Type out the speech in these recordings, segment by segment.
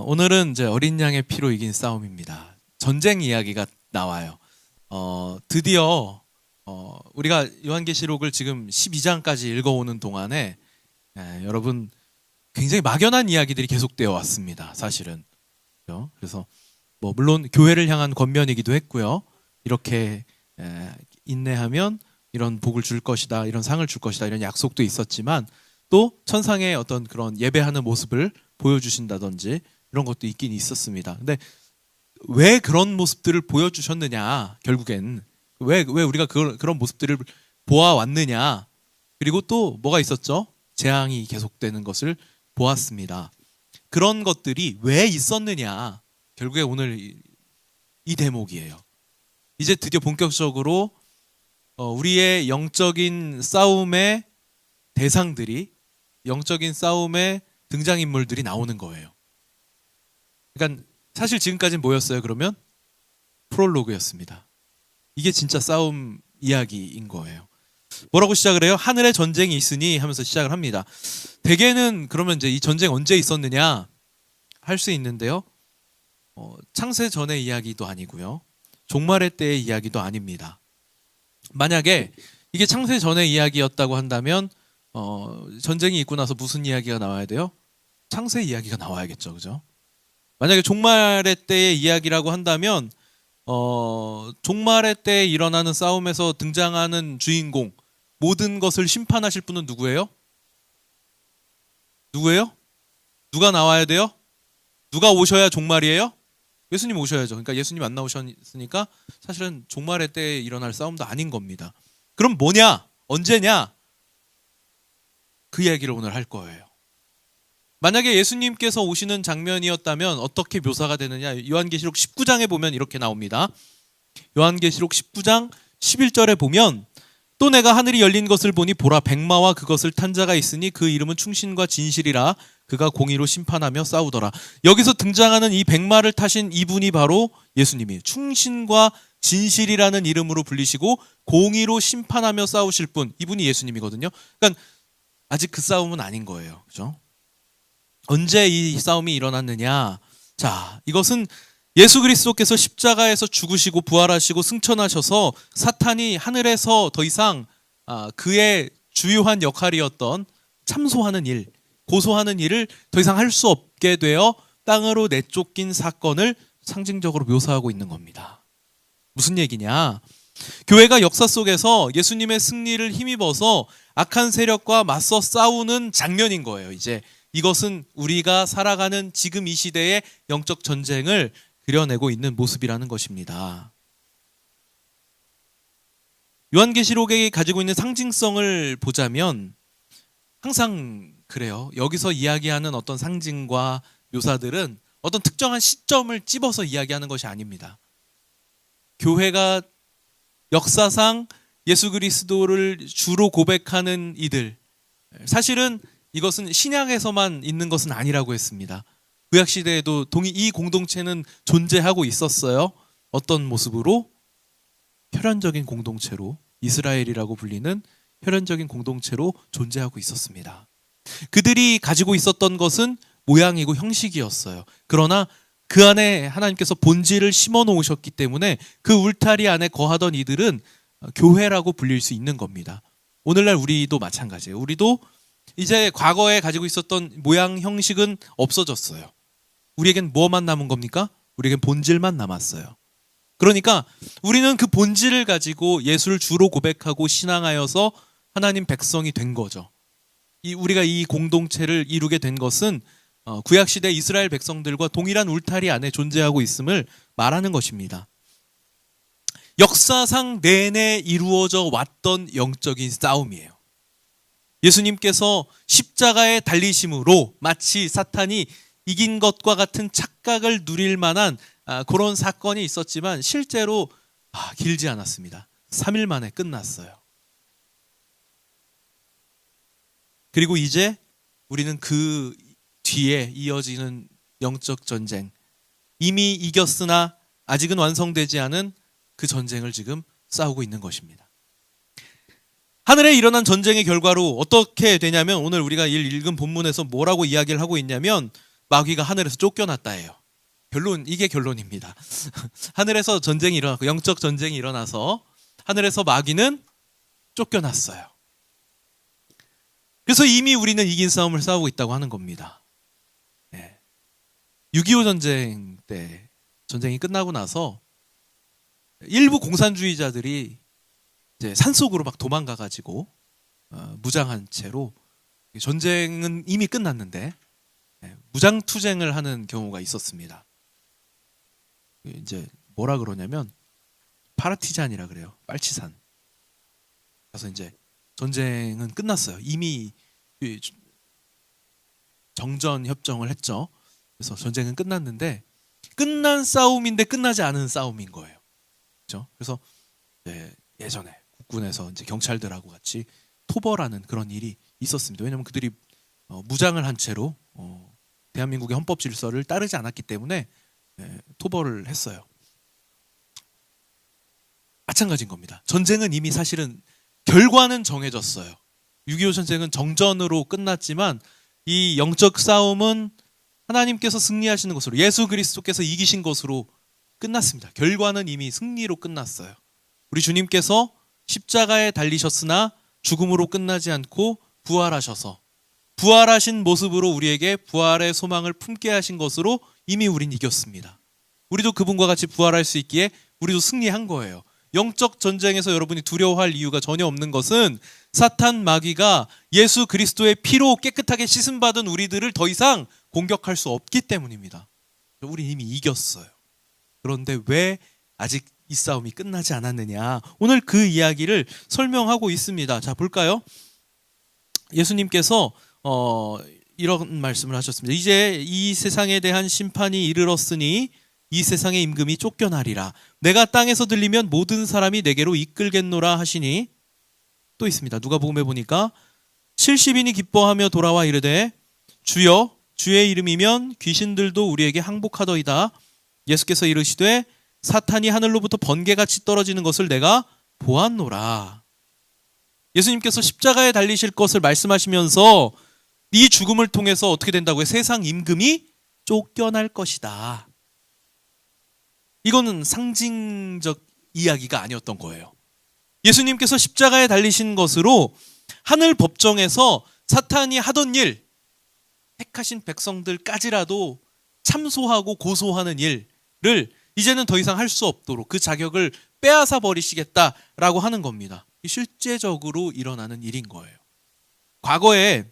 오늘은 이제 어린 양의 피로 이긴 싸움입니다. 전쟁 이야기가 나와요. 드디어 우리가 요한계시록을 지금 12장까지 읽어오는 동안에 여러분 굉장히 막연한 이야기들이 계속되어 왔습니다. 사실은. 그래서 물론 교회를 향한 권면이기도 했고요. 이렇게 인내하면 이런 복을 줄 것이다, 이런 상을 줄 것이다, 이런 약속도 있었지만 또 천상의 어떤 그런 예배하는 모습을 보여주신다든지 이런 것도 있긴 있었습니다. 근데 왜 그런 모습들을 보여주셨느냐, 결국엔 왜 우리가 그런 모습들을 보아왔느냐, 그리고 또 뭐가 있었죠? 재앙이 계속되는 것을 보았습니다. 그런 것들이 왜 있었느냐, 결국에 오늘 이 대목이에요. 이제 드디어 본격적으로 우리의 영적인 싸움의 대상들이, 영적인 싸움의 등장인물들이 나오는 거예요. 그러니까 사실 지금까지는 뭐였어요? 그러면 프롤로그였습니다. 이게 진짜 싸움 이야기인 거예요. 뭐라고 시작을 해요? 하늘에 전쟁이 있으니 하면서 시작을 합니다. 대개는 그러면 이제 이 전쟁 언제 있었느냐 할 수 있는데요. 창세 전의 이야기도 아니고요. 종말의 때의 이야기도 아닙니다. 만약에 이게 창세 전의 이야기였다고 한다면 전쟁이 있고 나서 무슨 이야기가 나와야 돼요? 창세 이야기가 나와야겠죠, 그죠? 만약에 종말의 때의 이야기라고 한다면 종말의 때에 일어나는 싸움에서 등장하는 주인공, 모든 것을 심판하실 분은 누구예요? 누구예요? 누가 나와야 돼요? 누가 오셔야 종말이에요? 예수님 오셔야죠. 그러니까 예수님 안 나오셨으니까 사실은 종말의 때에 일어날 싸움도 아닌 겁니다. 그럼 뭐냐? 언제냐? 그 이야기를 오늘 할 거예요. 만약에 예수님께서 오시는 장면이었다면 어떻게 묘사가 되느냐? 요한계시록 19장에 보면 이렇게 나옵니다. 요한계시록 19장 11절에 보면 또 내가 하늘이 열린 것을 보니 보라, 백마와 그것을 탄 자가 있으니 그 이름은 충신과 진실이라. 그가 공의로 심판하며 싸우더라. 여기서 등장하는 이 백마를 타신 이분이 바로 예수님이에요. 충신과 진실이라는 이름으로 불리시고 공의로 심판하며 싸우실 분, 이분이 예수님이거든요. 그러니까 아직 그 싸움은 아닌 거예요. 그죠? 언제 이 싸움이 일어났느냐? 자, 이것은 예수 그리스도께서 십자가에서 죽으시고 부활하시고 승천하셔서 사탄이 하늘에서 더 이상 그의 주요한 역할이었던 참소하는 일, 고소하는 일을 더 이상 할 수 없게 되어 땅으로 내쫓긴 사건을 상징적으로 묘사하고 있는 겁니다. 무슨 얘기냐? 교회가 역사 속에서 예수님의 승리를 힘입어서 악한 세력과 맞서 싸우는 장면인 거예요. 이제 이것은 우리가 살아가는 지금 이 시대의 영적 전쟁을 그려내고 있는 모습이라는 것입니다. 요한계시록이 가지고 있는 상징성을 보자면 항상 그래요. 여기서 이야기하는 어떤 상징과 묘사들은 어떤 특정한 시점을 찝어서 이야기하는 것이 아닙니다. 교회가 역사상 예수 그리스도를 주로 고백하는 이들, 사실은 이것은 신약에서만 있는 것은 아니라고 했습니다. 구약 시대에도 이 공동체는 존재하고 있었어요. 어떤 모습으로? 혈연적인 공동체로, 이스라엘이라고 불리는 혈연적인 공동체로 존재하고 있었습니다. 그들이 가지고 있었던 것은 모양이고 형식이었어요. 그러나 그 안에 하나님께서 본질을 심어 놓으셨기 때문에 그 울타리 안에 거하던 이들은 교회라고 불릴 수 있는 겁니다. 오늘날 우리도 마찬가지예요. 우리도 이제 과거에 가지고 있었던 모양 형식은 없어졌어요. 우리에겐 뭐만 남은 겁니까? 우리에겐 본질만 남았어요. 그러니까 우리는 그 본질을 가지고 예수를 주로 고백하고 신앙하여서 하나님 백성이 된 거죠. 우리가 이 공동체를 이루게 된 것은 구약시대 이스라엘 백성들과 동일한 울타리 안에 존재하고 있음을 말하는 것입니다. 역사상 내내 이루어져 왔던 영적인 싸움이에요. 예수님께서 십자가에 달리심으로 마치 사탄이 이긴 것과 같은 착각을 누릴 만한 그런 사건이 있었지만 실제로 길지 않았습니다. 3일 만에 끝났어요. 그리고 이제 우리는 그 뒤에 이어지는 영적 전쟁, 이미 이겼으나 아직은 완성되지 않은 그 전쟁을 지금 싸우고 있는 것입니다. 하늘에 일어난 전쟁의 결과로 어떻게 되냐면 오늘 우리가 읽은 본문에서 뭐라고 이야기를 하고 있냐면 마귀가 하늘에서 쫓겨났다예요. 이게 결론입니다. 하늘에서 전쟁이 일어났고 영적 전쟁이 일어나서 하늘에서 마귀는 쫓겨났어요. 그래서 이미 우리는 이긴 싸움을 싸우고 있다고 하는 겁니다. 6.25 전쟁 때 전쟁이 끝나고 나서 일부 공산주의자들이 이제 산속으로 막 도망가가지고 무장한 채로 전쟁은 이미 끝났는데 무장투쟁을 하는 경우가 있었습니다. 이제 뭐라 그러냐면 파르티잔이라 그래요. 빨치산. 그래서 이제 전쟁은 끝났어요. 이미 정전 협정을 했죠. 그래서 전쟁은 끝났는데 끝난 싸움인데 끝나지 않은 싸움인 거예요. 그렇죠? 그래서 예전에 국군에서 이제 경찰들하고 같이 토벌하는 그런 일이 있었습니다. 왜냐하면 그들이 무장을 한 채로 대한민국의 헌법 질서를 따르지 않았기 때문에 토벌을 했어요. 마찬가지인 겁니다. 전쟁은 이미 사실은 결과는 정해졌어요. 6.25 전쟁은 정전으로 끝났지만 이 영적 싸움은 하나님께서 승리하시는 것으로, 예수 그리스도께서 이기신 것으로 끝났습니다. 결과는 이미 승리로 끝났어요. 우리 주님께서 십자가에 달리셨으나 죽음으로 끝나지 않고 부활하셔서 부활하신 모습으로 우리에게 부활의 소망을 품게 하신 것으로 이미 우린 이겼습니다. 우리도 그분과 같이 부활할 수 있기에 우리도 승리한 거예요. 영적 전쟁에서 여러분이 두려워할 이유가 전혀 없는 것은 사탄 마귀가 예수 그리스도의 피로 깨끗하게 씻음받은 우리들을 더 이상 공격할 수 없기 때문입니다. 우리 이미 이겼어요. 그런데 왜 아직 이 싸움이 끝나지 않았느냐? 오늘 그 이야기를 설명하고 있습니다. 자, 볼까요? 예수님께서 이런 말씀을 하셨습니다. 이제 이 세상에 대한 심판이 이르렀으니 이 세상의 임금이 쫓겨나리라. 내가 땅에서 들리면 모든 사람이 내게로 이끌겠노라 하시니, 또 있습니다. 누가복음에 보니까 70인이 기뻐하며 돌아와 이르되 주여 주의 이름이면 귀신들도 우리에게 항복하더이다. 예수께서 이르시되 사탄이 하늘로부터 번개같이 떨어지는 것을 내가 보았노라. 예수님께서 십자가에 달리실 것을 말씀하시면서 이 죽음을 통해서 어떻게 된다고요? 세상 임금이 쫓겨날 것이다. 이거는 상징적 이야기가 아니었던 거예요. 예수님께서 십자가에 달리신 것으로 하늘 법정에서 사탄이 하던 일, 택하신 백성들까지라도 참소하고 고소하는 일을 이제는 더 이상 할 수 없도록 그 자격을 빼앗아 버리시겠다라고 하는 겁니다. 실제적으로 일어나는 일인 거예요. 과거에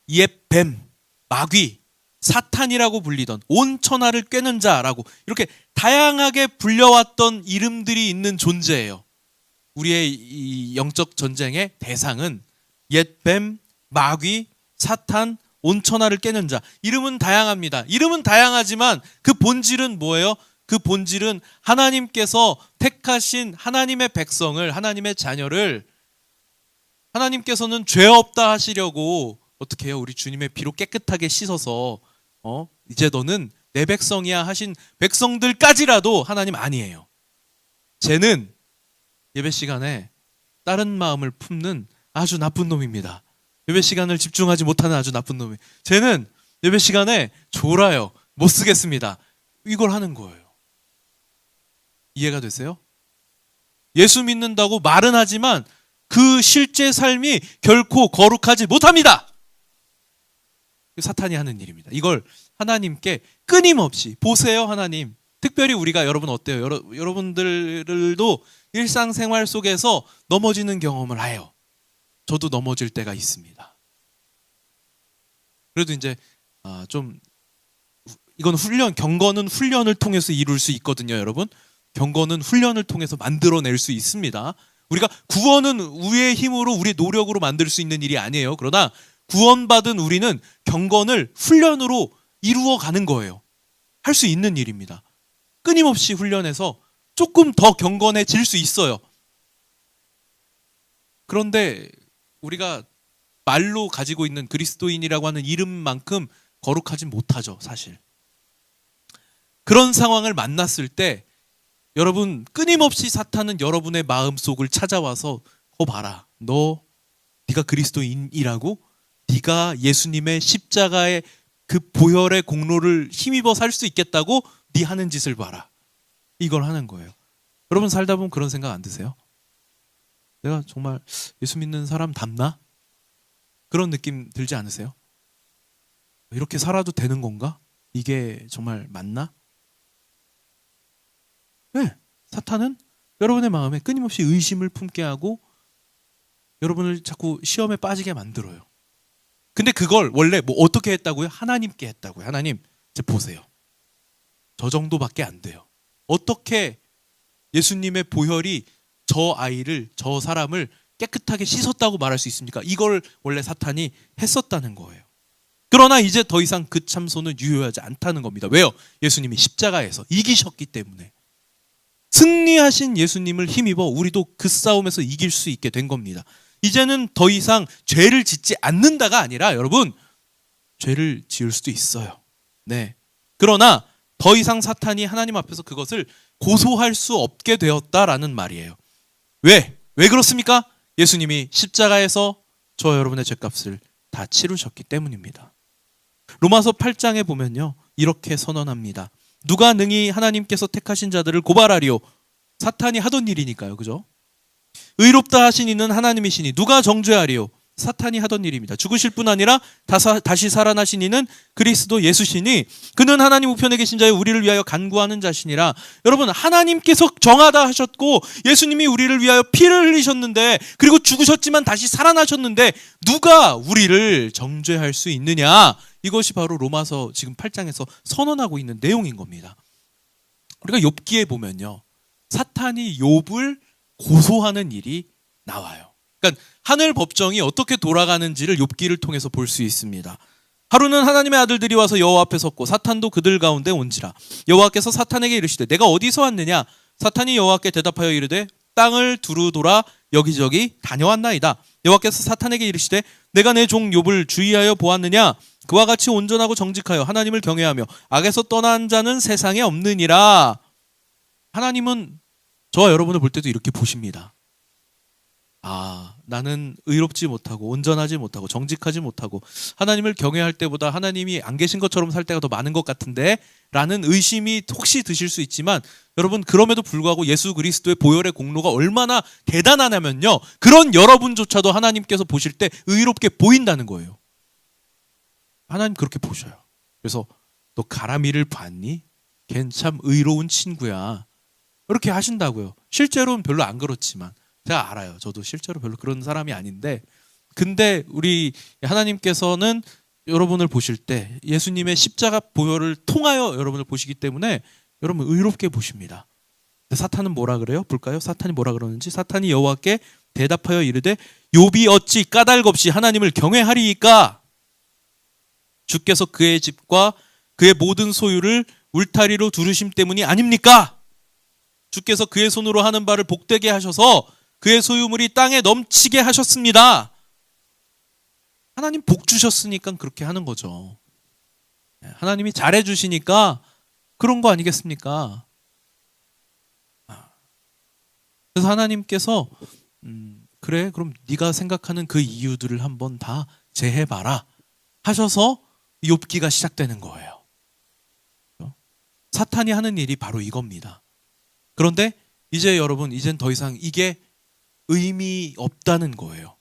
옛 뱀, 마귀, 사탄이라고 불리던 온 천하를 꿰는 자라고 이렇게 다양하게 불려왔던 이름들이 있는 존재예요. 우리의 이 영적 전쟁의 대상은 옛 뱀, 마귀, 사탄, 온 천하를 깨는 자. 이름은 다양합니다. 이름은 다양하지만 그 본질은 뭐예요? 그 본질은 하나님께서 택하신 하나님의 백성을, 하나님의 자녀를 하나님께서는 죄 없다 하시려고 어떻게 해요? 우리 주님의 피로 깨끗하게 씻어서 이제 너는 내 백성이야 하신 백성들까지라도 하나님 아니에요. 쟤는 예배 시간에 다른 마음을 품는 아주 나쁜 놈입니다. 예배 시간을 집중하지 못하는 아주 나쁜 놈이. 쟤는 예배 시간에 졸아요. 못 쓰겠습니다. 이걸 하는 거예요. 이해가 되세요? 예수 믿는다고 말은 하지만 그 실제 삶이 결코 거룩하지 못합니다. 사탄이 하는 일입니다. 이걸 하나님께 끊임없이 보세요. 하나님, 특별히 우리가, 여러분 어때요? 여러분들도 일상생활 속에서 넘어지는 경험을 해요. 저도 넘어질 때가 있습니다. 그래도 이제 좀 이건 경건은 훈련을 통해서 이룰 수 있거든요, 여러분. 경건은 훈련을 통해서 만들어낼 수 있습니다. 우리가 구원은 우리의 힘으로, 우리의 노력으로 만들 수 있는 일이 아니에요. 그러나 구원받은 우리는 경건을 훈련으로 이루어가는 거예요. 할 수 있는 일입니다. 끊임없이 훈련해서 조금 더 경건해질 수 있어요. 그런데 우리가 말로 가지고 있는 그리스도인이라고 하는 이름만큼 거룩하지 못하죠, 사실. 그런 상황을 만났을 때 여러분, 끊임없이 사탄은 여러분의 마음속을 찾아와서 봐라, 네가 그리스도인이라고? 네가 예수님의 십자가의 그 보혈의 공로를 힘입어 살 수 있겠다고 네 하는 짓을 봐라. 이걸 하는 거예요. 여러분 살다 보면 그런 생각 안 드세요? 내가 정말 예수 믿는 사람답나? 그런 느낌 들지 않으세요? 이렇게 살아도 되는 건가? 이게 정말 맞나? 네, 사탄은 여러분의 마음에 끊임없이 의심을 품게 하고 여러분을 자꾸 시험에 빠지게 만들어요. 근데 그걸 원래 뭐 어떻게 했다고요? 하나님께 했다고요. 하나님, 이제 보세요. 저 정도밖에 안 돼요. 어떻게 예수님의 보혈이 저 아이를, 저 사람을 깨끗하게 씻었다고 말할 수 있습니까? 이걸 원래 사탄이 했었다는 거예요. 그러나 이제 더 이상 그 참소는 유효하지 않다는 겁니다. 왜요? 예수님이 십자가에서 이기셨기 때문에. 승리하신 예수님을 힘입어 우리도 그 싸움에서 이길 수 있게 된 겁니다. 이제는 더 이상 죄를 짓지 않는다가 아니라 여러분, 죄를 지을 수도 있어요. 네. 그러나 더 이상 사탄이 하나님 앞에서 그것을 고소할 수 없게 되었다라는 말이에요. 왜? 왜 그렇습니까? 예수님이 십자가에서 저 여러분의 죄값을 다 치르셨기 때문입니다. 로마서 8장에 보면요, 이렇게 선언합니다. 누가 능히 하나님께서 택하신 자들을 고발하리요? 사탄이 하던 일이니까요. 그죠? 의롭다 하신 이는 하나님이시니 누가 정죄하리요? 사탄이 하던 일입니다. 죽으실 뿐 아니라 다시 살아나신 이는 그리스도 예수시니 그는 하나님 우편에 계신 자여 우리를 위하여 간구하는 자시니라. 여러분, 하나님께서 정하다 하셨고 예수님이 우리를 위하여 피를 흘리셨는데, 그리고 죽으셨지만 다시 살아나셨는데 누가 우리를 정죄할 수 있느냐? 이것이 바로 로마서 지금 8장에서 선언하고 있는 내용인 겁니다. 우리가 욥기에 보면요, 사탄이 욥을 고소하는 일이 나와요. 그러니까 하늘 법정이 어떻게 돌아가는지를 욥기를 통해서 볼 수 있습니다. 하루는 하나님의 아들들이 와서 여호와 앞에 섰고 사탄도 그들 가운데 온지라. 여호와께서 사탄에게 이르시되 내가 어디서 왔느냐? 사탄이 여호와께 대답하여 이르되 땅을 두루 돌아 여기저기 다녀왔나이다. 여호와께서 사탄에게 이르시되 내가 내 종 욥을 주의하여 보았느냐? 그와 같이 온전하고 정직하여 하나님을 경외하며 악에서 떠난 자는 세상에 없느니라. 하나님은 저와 여러분을 볼 때도 이렇게 보십니다. 아, 나는 의롭지 못하고 온전하지 못하고 정직하지 못하고 하나님을 경외할 때보다 하나님이 안 계신 것처럼 살 때가 더 많은 것 같은데 라는 의심이 혹시 드실 수 있지만, 여러분 그럼에도 불구하고 예수 그리스도의 보혈의 공로가 얼마나 대단하냐면요, 그런 여러분조차도 하나님께서 보실 때 의롭게 보인다는 거예요. 하나님 그렇게 보셔요. 그래서 너 가라미를 봤니? 걘 참 의로운 친구야. 이렇게 하신다고요. 실제로는 별로 안 그렇지만 제가 알아요. 저도 실제로 별로 그런 사람이 아닌데, 근데 우리 하나님께서는 여러분을 보실 때 예수님의 십자가 보혈을 통하여 여러분을 보시기 때문에 여러분 의롭게 보십니다. 사탄은 뭐라 그래요? 볼까요? 사탄이 뭐라 그러는지. 사탄이 여호와께 대답하여 이르되 욥이 어찌 까닭 없이 하나님을 경외하리이까? 주께서 그의 집과 그의 모든 소유를 울타리로 두르심 때문이 아닙니까? 주께서 그의 손으로 하는 바를 복되게 하셔서 그의 소유물이 땅에 넘치게 하셨습니다. 하나님 복 주셨으니까 그렇게 하는 거죠. 하나님이 잘해 주시니까 그런 거 아니겠습니까? 그래서 하나님께서 그래, 그럼 네가 생각하는 그 이유들을 한번 다 재해봐라 하셔서 욥기가 시작되는 거예요. 사탄이 하는 일이 바로 이겁니다. 그런데 이제 여러분, 이젠 더 이상 이게 의미 없다는 거예요.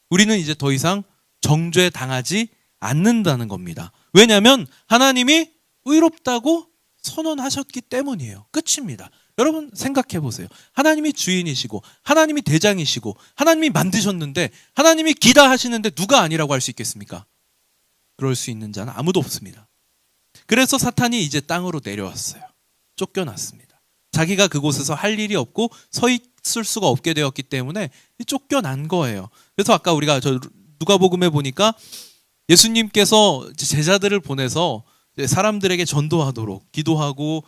우리는 이제 더 이상 정죄 당하지 않는다는 겁니다. 왜냐하면 하나님이 의롭다고 선언하셨기 때문이에요. 끝입니다. 여러분 생각해 보세요. 하나님이 주인이시고 하나님이 대장이시고 하나님이 만드셨는데 하나님이 기다 하시는데 누가 아니라고 할 수 있겠습니까? 그럴 수 있는 자는 아무도 없습니다. 그래서 사탄이 이제 땅으로 내려왔어요. 쫓겨났습니다. 자기가 그곳에서 할 일이 없고 서 있을 수가 없게 되었기 때문에 쫓겨난 거예요. 그래서 아까 우리가 누가복음에 보니까 예수님께서 제자들을 보내서 사람들에게 전도하도록 기도하고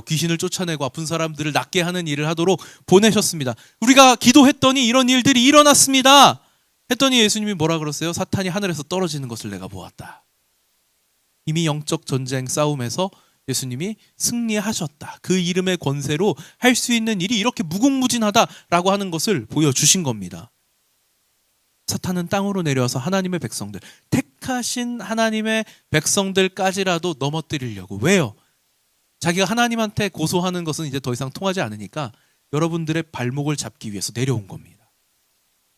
귀신을 쫓아내고 아픈 사람들을 낫게 하는 일을 하도록 보내셨습니다. 우리가 기도했더니 이런 일들이 일어났습니다. 했더니 예수님이 뭐라 그랬어요? 사탄이 하늘에서 떨어지는 것을 내가 보았다. 이미 영적 전쟁 싸움에서 예수님이 승리하셨다. 그 이름의 권세로 할 수 있는 일이 이렇게 무궁무진하다라고 하는 것을 보여주신 겁니다. 사탄은 땅으로 내려와서 하나님의 백성들, 택하신 하나님의 백성들까지라도 넘어뜨리려고. 왜요? 자기가 하나님한테 고소하는 것은 이제 더 이상 통하지 않으니까 여러분들의 발목을 잡기 위해서 내려온 겁니다.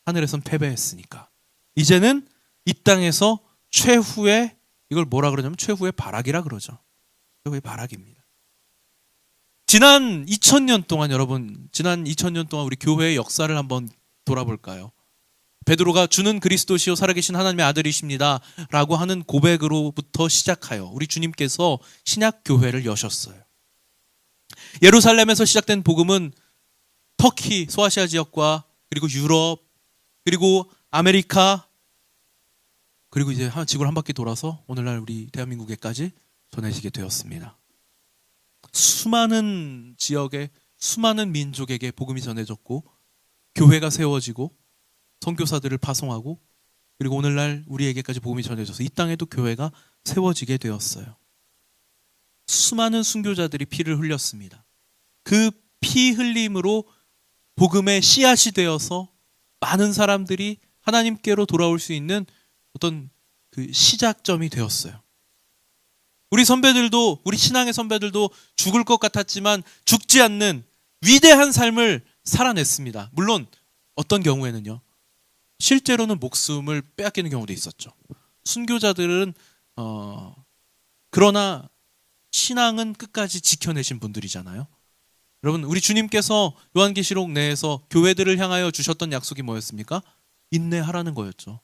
하늘에선 패배했으니까. 이제는 이 땅에서 최후의, 이걸 뭐라 그러냐면 최후의 발악이라 그러죠. 최후의 발악입니다. 지난 2000년 동안 여러분, 지난 2000년 동안 우리 교회의 역사를 한번 돌아볼까요? 베드로가 주는 그리스도시요 살아계신 하나님의 아들이십니다 라고 하는 고백으로부터 시작하여 우리 주님께서 신약 교회를 여셨어요. 예루살렘에서 시작된 복음은 터키, 소아시아 지역과 그리고 유럽, 그리고 아메리카, 그리고 이제 지구를 한 바퀴 돌아서 오늘날 우리 대한민국에까지 전해지게 되었습니다. 수많은 지역에, 수많은 민족에게 복음이 전해졌고 교회가 세워지고 선교사들을 파송하고 그리고 오늘날 우리에게까지 복음이 전해져서 이 땅에도 교회가 세워지게 되었어요. 수많은 순교자들이 피를 흘렸습니다. 그 피 흘림으로 복음의 씨앗이 되어서 많은 사람들이 하나님께로 돌아올 수 있는 어떤 그 시작점이 되었어요. 우리 선배들도, 우리 신앙의 선배들도 죽을 것 같았지만 죽지 않는 위대한 삶을 살아냈습니다. 물론 어떤 경우에는요, 실제로는 목숨을 빼앗기는 경우도 있었죠. 순교자들은 그러나 신앙은 끝까지 지켜내신 분들이잖아요. 여러분, 우리 주님께서 요한계시록 내에서 교회들을 향하여 주셨던 약속이 뭐였습니까? 인내하라는 거였죠.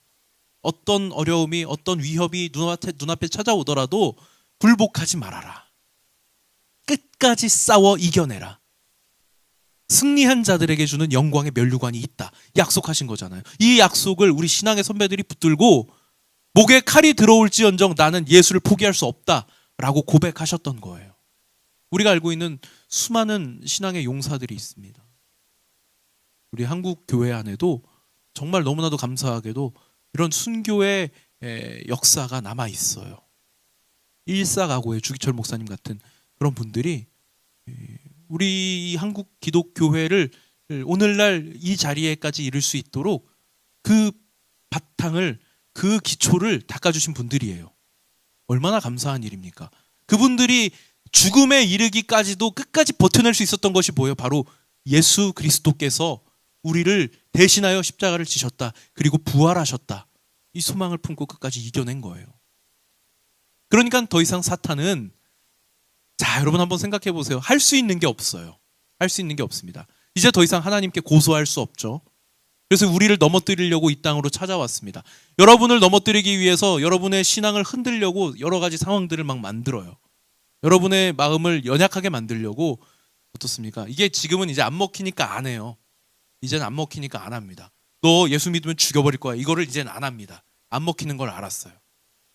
어떤 어려움이, 어떤 위협이 눈앞에 찾아오더라도 굴복하지 말아라. 끝까지 싸워 이겨내라. 승리한 자들에게 주는 영광의 면류관이 있다. 약속하신 거잖아요. 이 약속을 우리 신앙의 선배들이 붙들고 목에 칼이 들어올지언정 나는 예수를 포기할 수 없다라고 고백하셨던 거예요. 우리가 알고 있는 수많은 신앙의 용사들이 있습니다. 우리 한국 교회 안에도 정말 너무나도 감사하게도 이런 순교의 역사가 남아 있어요. 일사가고의 주기철 목사님 같은 그런 분들이 우리 한국 기독교회를 오늘날 이 자리에까지 이를 수 있도록 그 바탕을, 그 기초를 닦아주신 분들이에요. 얼마나 감사한 일입니까? 그분들이 죽음에 이르기까지도 끝까지 버텨낼 수 있었던 것이 뭐예요? 바로 예수 그리스도께서 우리를 대신하여 십자가를 지셨다. 그리고 부활하셨다. 이 소망을 품고 끝까지 이겨낸 거예요. 그러니까 더 이상 사탄은, 자, 여러분 한번 생각해 보세요. 할 수 있는 게 없어요. 할 수 있는 게 없습니다. 이제 더 이상 하나님께 고소할 수 없죠. 그래서 우리를 넘어뜨리려고 이 땅으로 찾아왔습니다. 여러분을 넘어뜨리기 위해서 여러분의 신앙을 흔들려고 여러 가지 상황들을 막 만들어요. 여러분의 마음을 연약하게 만들려고. 어떻습니까? 이게 지금은 이제 안 먹히니까 안 해요. 이제는 안 먹히니까 안 합니다. 너 예수 믿으면 죽여버릴 거야. 이거를 이제는 안 합니다. 안 먹히는 걸 알았어요.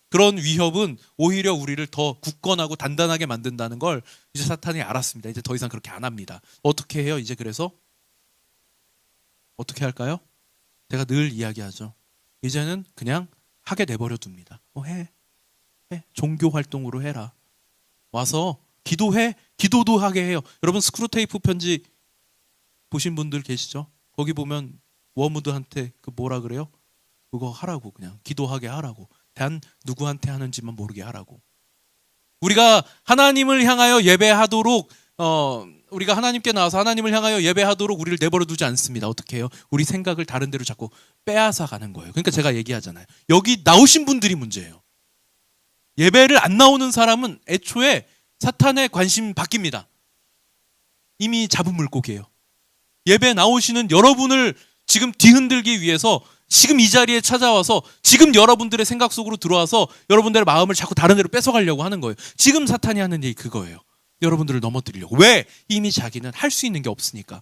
그런 위협은 오히려 우리를 더 굳건하고 단단하게 만든다는 걸 이제 사탄이 알았습니다. 이제 더 이상 그렇게 안 합니다. 어떻게 해요? 이제 그래서 어떻게 할까요? 제가 늘 이야기하죠. 이제는 그냥 하게 내버려 둡니다. 해. 종교 활동으로 해라. 와서 기도해. 기도도 하게 해요. 여러분 스크루테이프 편지 보신 분들 계시죠? 거기 보면 워무드한테 그 뭐라 그래요? 그거 하라고, 그냥 기도하게 하라고. 단 누구한테 하는지만 모르게 하라고. 우리가 하나님을 향하여 예배하도록 우리가 하나님께 나와서 하나님을 향하여 예배하도록 우리를 내버려 두지 않습니다. 어떻게 해요? 우리 생각을 다른 데로 자꾸 빼앗아 가는 거예요. 그러니까 제가 얘기하잖아요. 여기 나오신 분들이 문제예요. 예배를 안 나오는 사람은 애초에 사탄의 관심 바뀝니다. 이미 잡은 물고기예요. 예배 나오시는 여러분을 지금 뒤흔들기 위해서 지금 이 자리에 찾아와서 지금 여러분들의 생각 속으로 들어와서 여러분들의 마음을 자꾸 다른 데로 뺏어가려고 하는 거예요. 지금 사탄이 하는 얘기 그거예요. 여러분들을 넘어뜨리려고. 왜? 이미 자기는 할 수 있는 게 없으니까.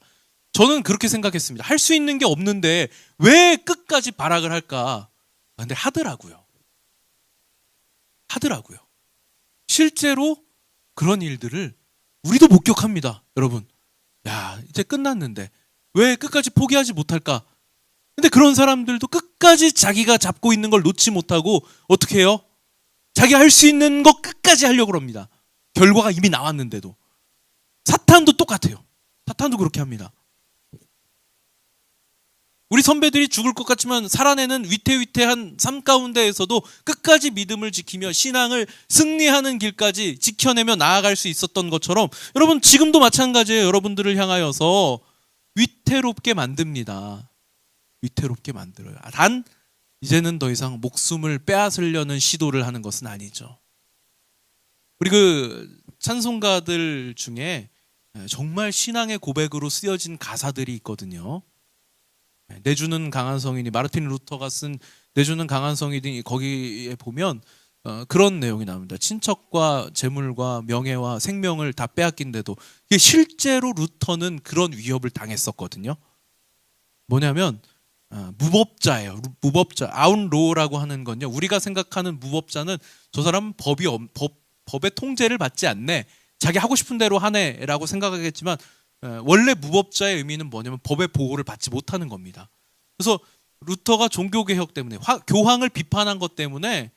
저는 그렇게 생각했습니다. 할 수 있는 게 없는데 왜 끝까지 발악을 할까? 근데 하더라고요. 실제로 그런 일들을 우리도 목격합니다. 여러분, 야, 이제 끝났는데 왜 끝까지 포기하지 못할까? 근데 그런 사람들도 끝까지 자기가 잡고 있는 걸 놓지 못하고 어떻게 해요? 자기 할 수 있는 거 끝까지 하려고 합니다. 결과가 이미 나왔는데도. 사탄도 똑같아요. 사탄도 그렇게 합니다. 우리 선배들이 죽을 것 같지만 살아내는 위태위태한 삶 가운데에서도 끝까지 믿음을 지키며 신앙을 승리하는 길까지 지켜내며 나아갈 수 있었던 것처럼 여러분 지금도 마찬가지예요. 여러분들을 향하여서 위태롭게 만듭니다. 위태롭게 만들어요. 단 이제는 더 이상 목숨을 빼앗으려는 시도를 하는 것은 아니죠. 우리 그 찬송가들 중에 정말 신앙의 고백으로 쓰여진 가사들이 있거든요. 내주는 강한 성인이, 마르틴 루터가 쓴 내주는 강한 성인이, 거기에 보면 그런 내용이 나옵니다. 친척과 재물과 명예와 생명을 다 빼앗긴데도 이게 실제로 루터는 그런 위협을 당했었거든요. 뭐냐면 무법자예요. 무법자. 아웃로우라고 하는 건요. 우리가 생각하는 무법자는 저 사람은 법의 통제를 받지 않네. 자기 하고 싶은 대로 하네라고 생각하겠지만 원래 무법자의 의미는 뭐냐면 법의 보호를 받지 못하는 겁니다. 그래서 루터가 종교개혁 때문에 교황을 비판한 것 때문에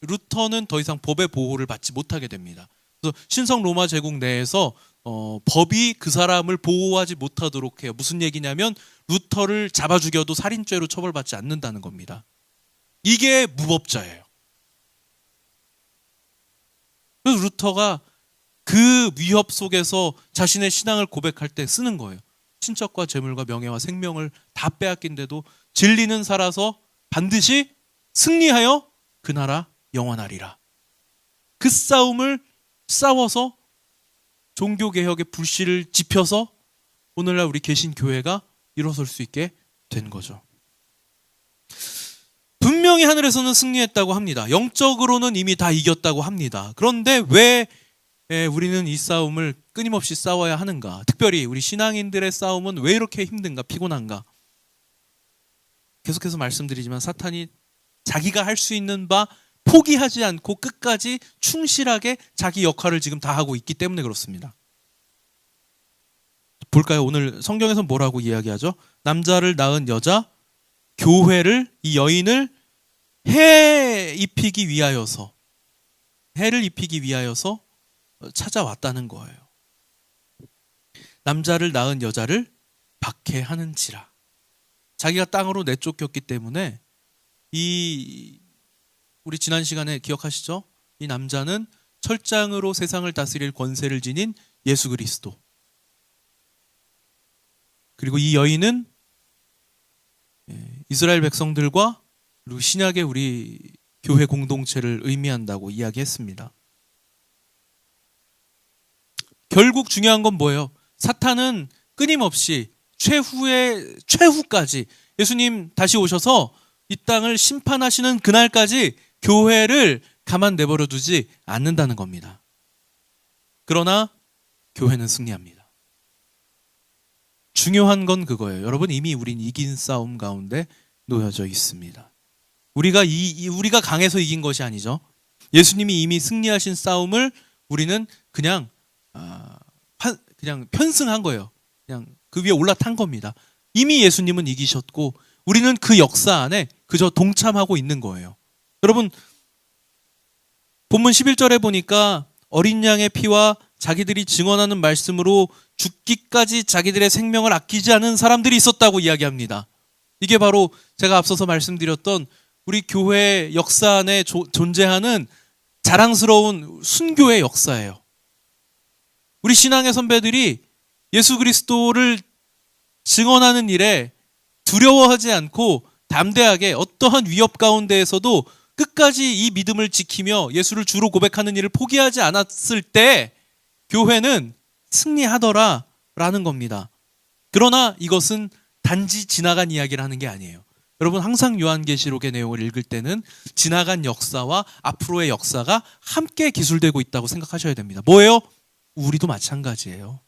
루터는 더 이상 법의 보호를 받지 못하게 됩니다. 그래서 신성 로마 제국 내에서 법이 그 사람을 보호하지 못하도록 해요. 무슨 얘기냐면 루터를 잡아 죽여도 살인죄로 처벌받지 않는다는 겁니다. 이게 무법자예요. 그래서 루터가 그 위협 속에서 자신의 신앙을 고백할 때 쓰는 거예요. 친척과 재물과 명예와 생명을 다 빼앗긴데도 진리는 살아서 반드시 승리하여 그 나라 영원하리라. 그 싸움을 싸워서 종교개혁의 불씨를 지펴서 오늘날 우리 개신교회가 일어설 수 있게 된 거죠. 분명히 하늘에서는 승리했다고 합니다. 영적으로는 이미 다 이겼다고 합니다. 그런데 왜 우리는 이 싸움을 끊임없이 싸워야 하는가? 특별히 우리 신앙인들의 싸움은 왜 이렇게 힘든가, 피곤한가? 계속해서 말씀드리지만 사탄이 자기가 할 수 있는 바 포기하지 않고 끝까지 충실하게 자기 역할을 지금 다 하고 있기 때문에 그렇습니다. 볼까요? 오늘 성경에서 뭐라고 이야기하죠? 남자를 낳은 여자, 교회를, 이 여인을 해를 입히기 위하여서 찾아왔다는 거예요. 남자를 낳은 여자를 박해하는지라. 자기가 땅으로 내쫓겼기 때문에 우리 지난 시간에 기억하시죠? 이 남자는 철장으로 세상을 다스릴 권세를 지닌 예수 그리스도. 그리고 이 여인은 이스라엘 백성들과 그리고 신약의 우리 교회 공동체를 의미한다고 이야기했습니다. 결국 중요한 건 뭐예요? 사탄은 끊임없이 최후까지 예수님 다시 오셔서 이 땅을 심판하시는 그날까지 교회를 가만 내버려 두지 않는다는 겁니다. 그러나 교회는 승리합니다. 중요한 건 그거예요. 여러분, 이미 우린 이긴 싸움 가운데 놓여져 있습니다. 우리가 강해서 이긴 것이 아니죠. 예수님이 이미 승리하신 싸움을 우리는 그냥 편승한 거예요. 그냥 그 위에 올라탄 겁니다. 이미 예수님은 이기셨고 우리는 그 역사 안에 그저 동참하고 있는 거예요. 여러분, 본문 11절에 보니까 어린 양의 피와 자기들이 증언하는 말씀으로 죽기까지 자기들의 생명을 아끼지 않은 사람들이 있었다고 이야기합니다. 이게 바로 제가 앞서서 말씀드렸던 우리 교회 역사 안에 존재하는 자랑스러운 순교의 역사예요. 우리 신앙의 선배들이 예수 그리스도를 증언하는 일에 두려워하지 않고 담대하게 어떠한 위협 가운데에서도 끝까지 이 믿음을 지키며 예수를 주로 고백하는 일을 포기하지 않았을 때 교회는 승리하더라라는 겁니다. 그러나 이것은 단지 지나간 이야기를 하는 게 아니에요. 여러분, 항상 요한계시록의 내용을 읽을 때는 지나간 역사와 앞으로의 역사가 함께 기술되고 있다고 생각하셔야 됩니다. 뭐예요? 우리도 마찬가지예요.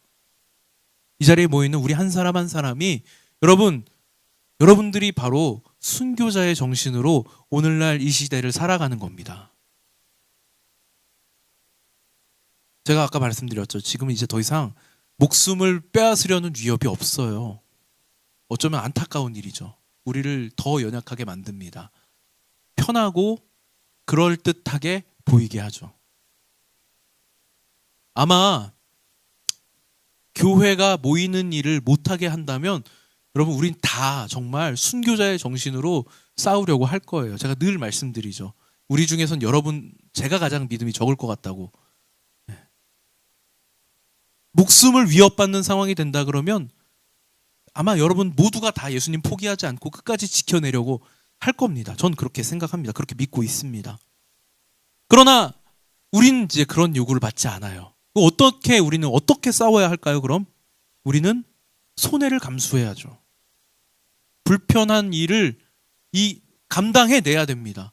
이 자리에 모이는 우리 한 사람 한 사람이 여러분들이 바로 순교자의 정신으로 오늘날 이 시대를 살아가는 겁니다. 제가 아까 말씀드렸죠. 지금 이제 더 이상 목숨을 빼앗으려는 위협이 없어요. 어쩌면 안타까운 일이죠. 우리를 더 연약하게 만듭니다. 편하고 그럴듯하게 보이게 하죠. 아마 교회가 모이는 일을 못하게 한다면 여러분, 우린 다 정말 순교자의 정신으로 싸우려고 할 거예요. 제가 늘 말씀드리죠. 우리 중에선 여러분, 제가 가장 믿음이 적을 것 같다고. 목숨을 위협받는 상황이 된다 그러면 아마 여러분 모두가 다 예수님 포기하지 않고 끝까지 지켜내려고 할 겁니다. 전 그렇게 생각합니다. 그렇게 믿고 있습니다. 그러나 우리는 이제 그런 요구를 받지 않아요. 우리는 어떻게 싸워야 할까요, 그럼? 우리는 손해를 감수해야죠. 불편한 일을 감당해내야 됩니다.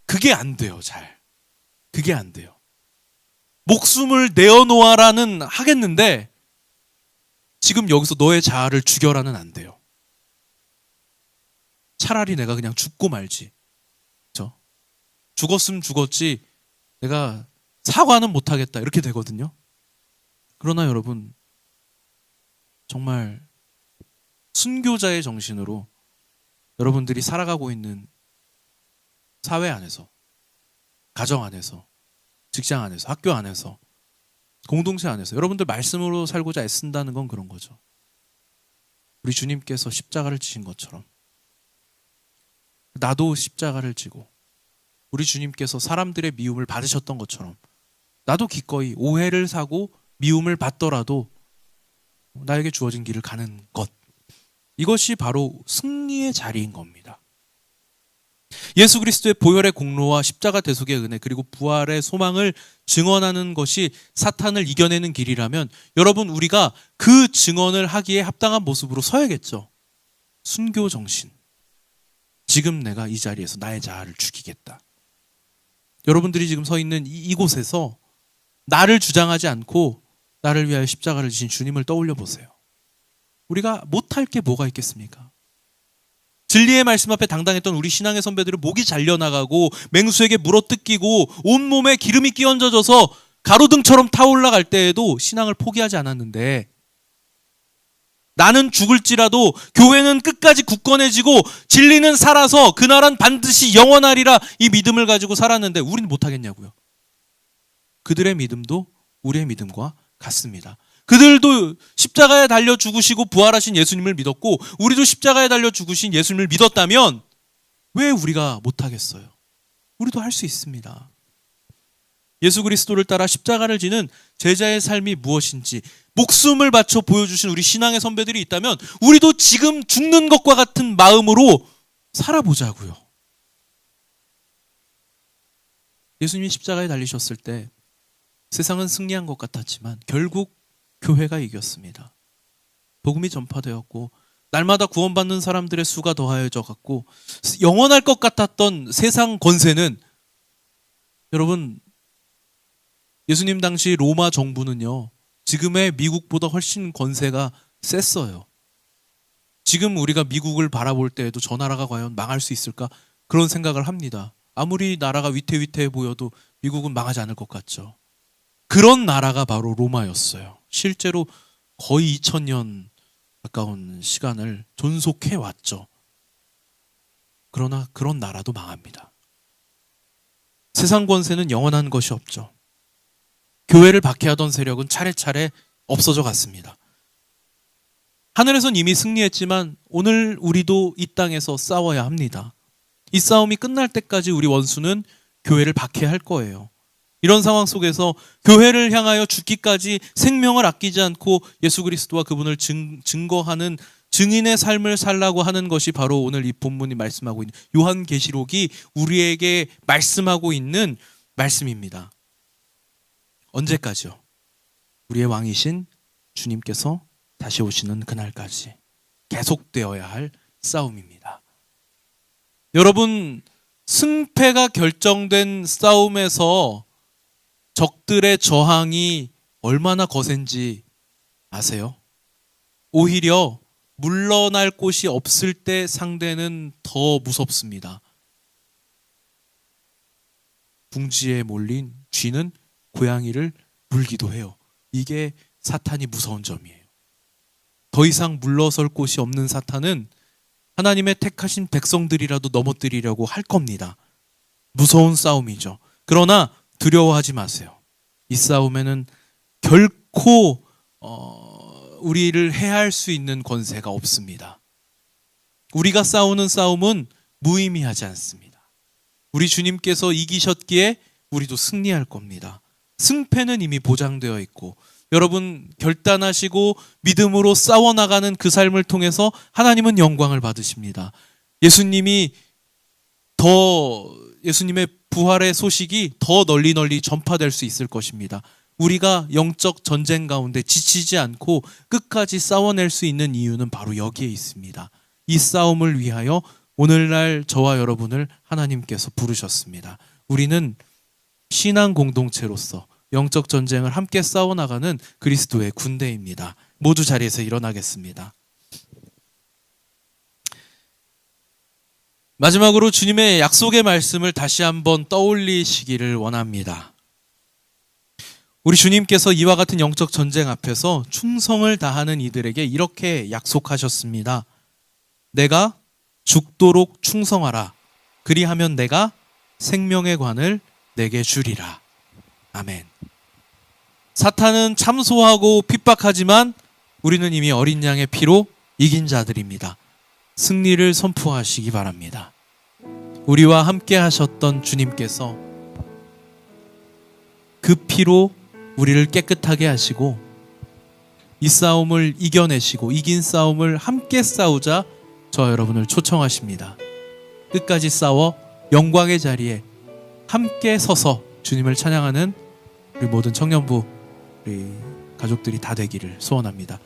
그게 안 돼요, 잘. 그게 안 돼요. 목숨을 내어놓아라는 하겠는데 지금 여기서 너의 자아를 죽여라는 안 돼요. 차라리 내가 그냥 죽고 말지. 그렇죠? 죽었으면 죽었지 내가 사과는 못하겠다 이렇게 되거든요. 그러나 여러분 정말 순교자의 정신으로 여러분들이 살아가고 있는 사회 안에서, 가정 안에서, 직장 안에서, 학교 안에서, 공동체 안에서 여러분들 말씀으로 살고자 애쓴다는 건 그런 거죠. 우리 주님께서 십자가를 지신 것처럼 나도 십자가를 지고 우리 주님께서 사람들의 미움을 받으셨던 것처럼 나도 기꺼이 오해를 사고 미움을 받더라도 나에게 주어진 길을 가는 것, 이것이 바로 승리의 자리인 겁니다. 예수 그리스도의 보혈의 공로와 십자가 대속의 은혜 그리고 부활의 소망을 증언하는 것이 사탄을 이겨내는 길이라면 여러분 우리가 그 증언을 하기에 합당한 모습으로 서야겠죠. 순교 정신. 지금 내가 이 자리에서 나의 자아를 죽이겠다. 여러분들이 지금 서 있는 이곳에서 나를 주장하지 않고 나를 위하여 십자가를 지신 주님을 떠올려 보세요. 우리가 못할 게 뭐가 있겠습니까? 진리의 말씀 앞에 당당했던 우리 신앙의 선배들은 목이 잘려나가고 맹수에게 물어뜯기고 온몸에 기름이 끼얹어져서 가로등처럼 타올라갈 때에도 신앙을 포기하지 않았는데 나는 죽을지라도 교회는 끝까지 굳건해지고 진리는 살아서 그날은 반드시 영원하리라 이 믿음을 가지고 살았는데 우리는 못하겠냐고요. 그들의 믿음도 우리의 믿음과 같습니다. 그들도 십자가에 달려 죽으시고 부활하신 예수님을 믿었고 우리도 십자가에 달려 죽으신 예수님을 믿었다면 왜 우리가 못하겠어요? 우리도 할 수 있습니다. 예수 그리스도를 따라 십자가를 지는 제자의 삶이 무엇인지 목숨을 바쳐 보여주신 우리 신앙의 선배들이 있다면 우리도 지금 죽는 것과 같은 마음으로 살아보자고요. 예수님이 십자가에 달리셨을 때 세상은 승리한 것 같았지만 결국 교회가 이겼습니다. 복음이 전파되었고 날마다 구원받는 사람들의 수가 더하여져 갔고 영원할 것 같았던 세상 권세는 여러분 예수님 당시 로마 정부는요 지금의 미국보다 훨씬 권세가 셌어요. 지금 우리가 미국을 바라볼 때에도 저 나라가 과연 망할 수 있을까 그런 생각을 합니다. 아무리 나라가 위태위태해 보여도 미국은 망하지 않을 것 같죠. 그런 나라가 바로 로마였어요. 실제로 거의 2000년 가까운 시간을 존속해 왔죠. 그러나 그런 나라도 망합니다. 세상 권세는 영원한 것이 없죠. 교회를 박해하던 세력은 차례차례 없어져 갔습니다. 하늘에선 이미 승리했지만 오늘 우리도 이 땅에서 싸워야 합니다. 이 싸움이 끝날 때까지 우리 원수는 교회를 박해할 거예요. 이런 상황 속에서 교회를 향하여 죽기까지 생명을 아끼지 않고 예수 그리스도와 그분을 증거하는 증인의 삶을 살라고 하는 것이 바로 오늘 이 본문이 말씀하고 있는 요한계시록이 우리에게 말씀하고 있는 말씀입니다. 언제까지요? 우리의 왕이신 주님께서 다시 오시는 그날까지 계속되어야 할 싸움입니다. 여러분, 승패가 결정된 싸움에서 적들의 저항이 얼마나 거센지 아세요? 오히려 물러날 곳이 없을 때 상대는 더 무섭습니다. 둥지에 몰린 쥐는 고양이를 물기도 해요. 이게 사탄이 무서운 점이에요. 더 이상 물러설 곳이 없는 사탄은 하나님의 택하신 백성들이라도 넘어뜨리려고 할 겁니다. 무서운 싸움이죠. 그러나 두려워하지 마세요. 이 싸움에는 결코 우리를 해할 수 있는 권세가 없습니다. 우리가 싸우는 싸움은 무의미하지 않습니다. 우리 주님께서 이기셨기에 우리도 승리할 겁니다. 승패는 이미 보장되어 있고 여러분 결단하시고 믿음으로 싸워나가는 그 삶을 통해서 하나님은 영광을 받으십니다. 예수님의 부활의 소식이 더 널리 전파될 수 있을 것입니다. 우리가 영적 전쟁 가운데 지치지 않고 끝까지 싸워낼 수 있는 이유는 바로 여기에 있습니다. 이 싸움을 위하여 오늘날 저와 여러분을 하나님께서 부르셨습니다. 우리는 신앙 공동체로서 영적 전쟁을 함께 싸워나가는 그리스도의 군대입니다. 모두 자리에서 일어나겠습니다. 마지막으로 주님의 약속의 말씀을 다시 한번 떠올리시기를 원합니다. 우리 주님께서 이와 같은 영적 전쟁 앞에서 충성을 다하는 이들에게 이렇게 약속하셨습니다. 내가 죽도록 충성하라. 그리하면 내가 생명의 관을 내게 주리라. 아멘. 사탄은 참소하고 핍박하지만 우리는 이미 어린 양의 피로 이긴 자들입니다. 승리를 선포하시기 바랍니다. 우리와 함께 하셨던 주님께서 그 피로 우리를 깨끗하게 하시고 이 싸움을 이겨내시고 이긴 싸움을 함께 싸우자 저와 여러분을 초청하십니다. 끝까지 싸워 영광의 자리에 함께 서서 주님을 찬양하는 우리 모든 청년부 우리 가족들이 다 되기를 소원합니다.